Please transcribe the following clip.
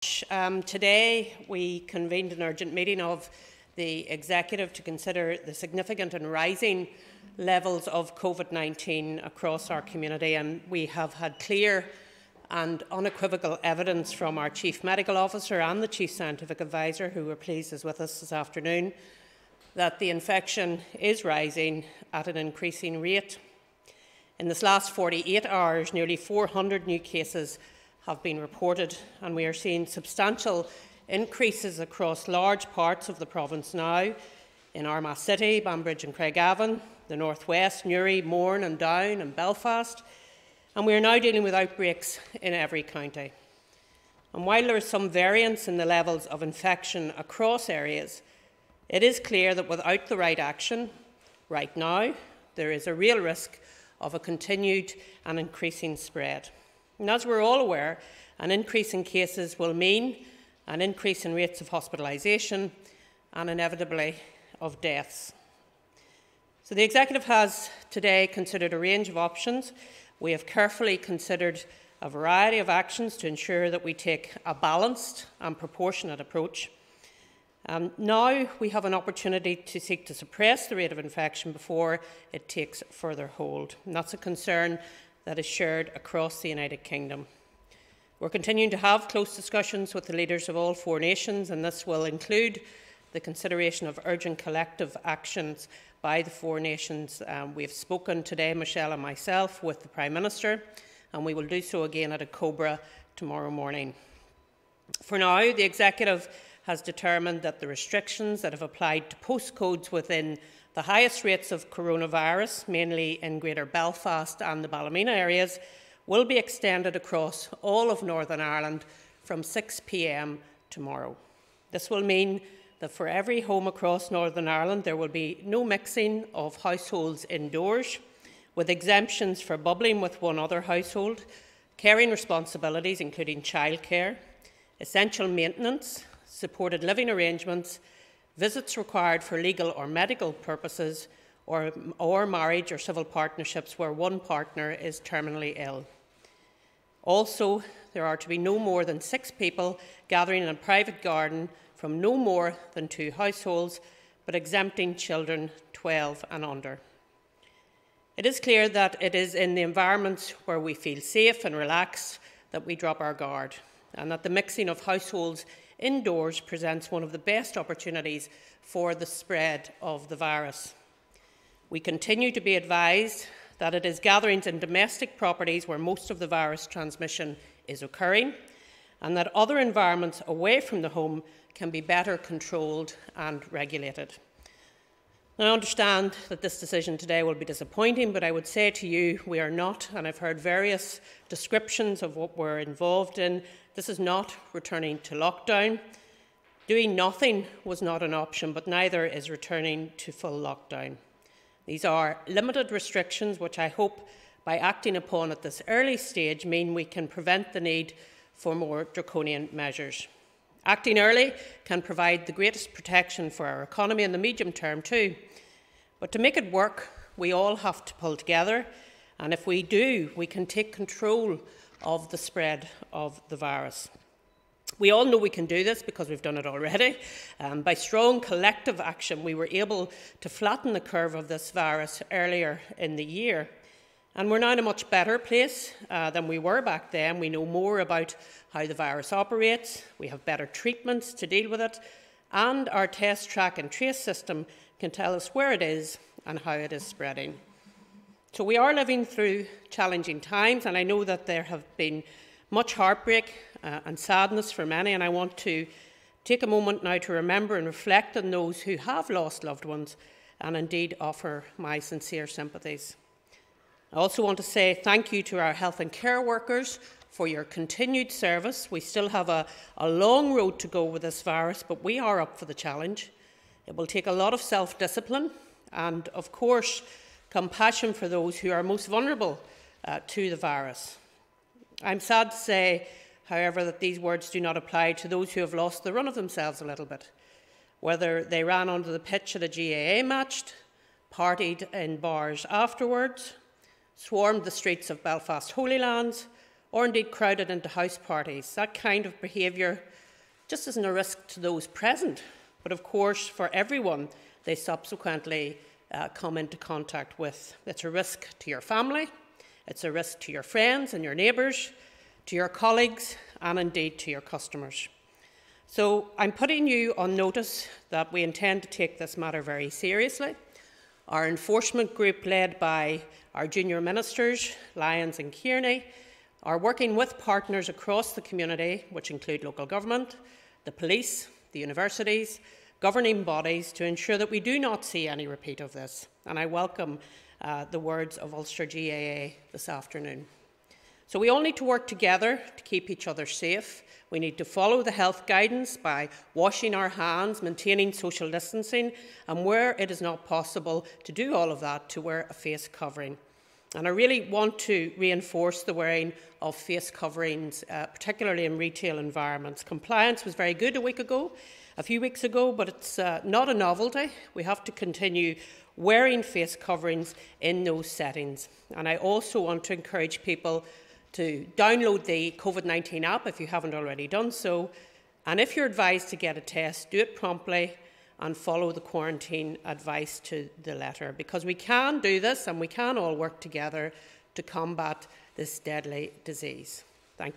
Today we convened an urgent meeting of the Executive to consider the significant and rising levels of COVID-19 across our community, and we have had clear and unequivocal evidence from our Chief Medical Officer and the Chief Scientific Advisor, who were pleased is with us this afternoon, that the infection is rising at an increasing rate. In this last 48 hours, nearly 400 new cases have been reported, and we are seeing substantial increases across large parts of the province now, in Armagh City, Banbridge and Craigavon, the North West, Newry, Mourne and Down and Belfast, and we are now dealing with outbreaks in every county. And while there is some variance in the levels of infection across areas, it is clear that without the right action, right now, there is a real risk of a continued and increasing spread. And as we're all aware, an increase in cases will mean an increase in rates of hospitalisation and inevitably of deaths. So the Executive has today considered a range of options. We have carefully considered a variety of actions to ensure that we take a balanced and proportionate approach. Now we have an opportunity to seek to suppress the rate of infection before it takes further hold. And that's a concern that is shared across the United Kingdom. We're continuing to have close discussions with the leaders of all four nations, and this will include the consideration of urgent collective actions by the four nations. We have spoken today, Michelle and myself, with the Prime Minister, and we will do so again at a COBRA tomorrow morning. For now, the Executive has determined that the restrictions that have applied to postcodes within the highest rates of coronavirus, mainly in Greater Belfast and the Ballymena areas, will be extended across all of Northern Ireland from 6 p.m. tomorrow. This will mean that for every home across Northern Ireland there will be no mixing of households indoors, with exemptions for bubbling with one other household, caring responsibilities including childcare, essential maintenance, supported living arrangements, visits required for legal or medical purposes, or marriage or civil partnerships where one partner is terminally ill. Also, there are to be no more than 6 people gathering in a private garden from no more than 2 households, but exempting children 12 and under. It is clear that it is in the environments where we feel safe and relaxed that we drop our guard, and that the mixing of households indoors presents one of the best opportunities for the spread of the virus. We continue to be advised that it is gatherings in domestic properties where most of the virus transmission is occurring, and that other environments away from the home can be better controlled and regulated. Now, I understand that this decision today will be disappointing, but I would say to you, we are not, and I've heard various descriptions of what we're involved in. This is not returning to lockdown. Doing nothing was not an option, but neither is returning to full lockdown. These are limited restrictions which I hope, by acting upon at this early stage, mean we can prevent the need for more draconian measures. Acting early can provide the greatest protection for our economy in the medium term too. But to make it work, we all have to pull together, and if we do, we can take control of the spread of the virus. We all know we can do this because we've done it already. By strong collective action, we were able to flatten the curve of this virus earlier in the year. And we're now in a much better place than we were back then. We know more about how the virus operates, we have better treatments to deal with it, and our test, track and trace system can tell us where it is and how it is spreading. So we are living through challenging times, and I know that there have been much heartbreak and sadness for many, and I want to take a moment now to remember and reflect on those who have lost loved ones, and indeed offer my sincere sympathies. I also want to say thank you to our health and care workers for your continued service. We still have a long road to go with this virus, but we are up for the challenge. It will take a lot of self-discipline and, of course, compassion for those who are most vulnerable to the virus. I'm sad to say, however, that these words do not apply to those who have lost the run of themselves a little bit, whether they ran onto the pitch at a GAA match, partied in bars afterwards, swarmed the streets of Belfast Holy Lands, or indeed crowded into house parties. That kind of behaviour just isn't a risk to those present, but of course for everyone they subsequently come into contact with. It's a risk to your family, it's a risk to your friends and your neighbours, to your colleagues and indeed to your customers. So I'm putting you on notice that we intend to take this matter very seriously. Our enforcement group, led by our junior ministers, Lyons and Kearney, are working with partners across the community, which include local government, the police, the universities, governing bodies, to ensure that we do not see any repeat of this. And I welcome the words of Ulster GAA this afternoon. So we all need to work together to keep each other safe. We need to follow the health guidance by washing our hands, maintaining social distancing, and where it is not possible to do all of that, to wear a face covering. And I really want to reinforce the wearing of face coverings, particularly in retail environments. Compliance was very good a few weeks ago, but it's not a novelty. We have to continue wearing face coverings in those settings. And I also want to encourage people to download the COVID-19 app if you haven't already done so. And if you're advised to get a test, do it promptly and follow the quarantine advice to the letter, because we can do this and we can all work together to combat this deadly disease. Thank you.